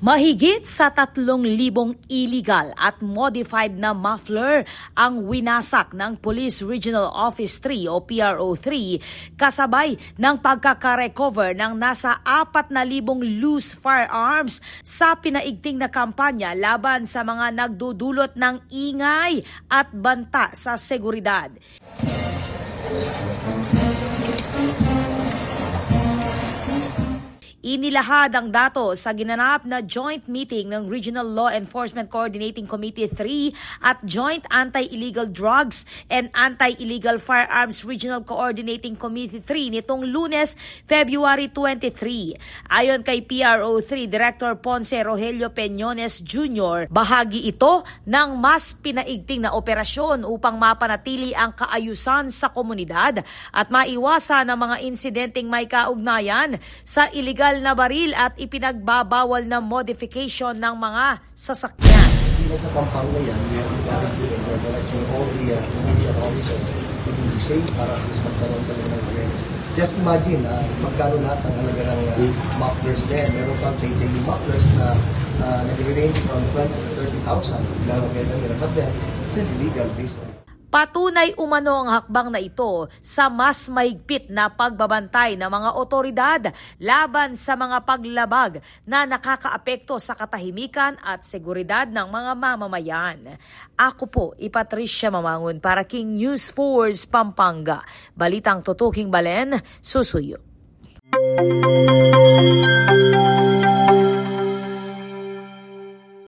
Mahigit sa 3,000 illegal at modified na muffler ang winasak ng Police Regional Office 3 o PRO3 kasabay ng pagkakarecover ng nasa 4,000 loose firearms sa pinaigting na kampanya laban sa mga nagdudulot ng ingay at banta sa seguridad. Inilahad ang datos sa ginanap na joint meeting ng Regional Law Enforcement Coordinating Committee 3 at Joint Anti-Illegal Drugs and Anti-Illegal Firearms Regional Coordinating Committee 3 nitong Lunes, February 23. Ayon kay PRO3 Director Ponce Rogelio Peñones Jr., bahagi ito ng mas pinaigting na operasyon upang mapanatili ang kaayusan sa komunidad at maiwasan ang mga insidenteng may kaugnayan sa illegal na baril at ipinagbabawal na modification ng mga sasakyan. Hindi lang sa Pampanga yan, meron guarantee and election all the immediate officers to be safe para at least magkaroon talaga ng awareness. Just imagine, magkano lahat ang halaga ng mufflers na yan. Meron pang titanium mufflers na nag-range from 20,000 to 30,000. Ilalagay lang nila. But then, it's still illegal based on Patunay umano ang hakbang na ito sa mas mahigpit na pagbabantay ng mga otoridad laban sa mga paglabag na nakakaapekto sa katahimikan at seguridad ng mga mamamayan. Ako po, Patricia Mamangon para King News Force Pampanga. Balitang tutuking Balen, susuyo.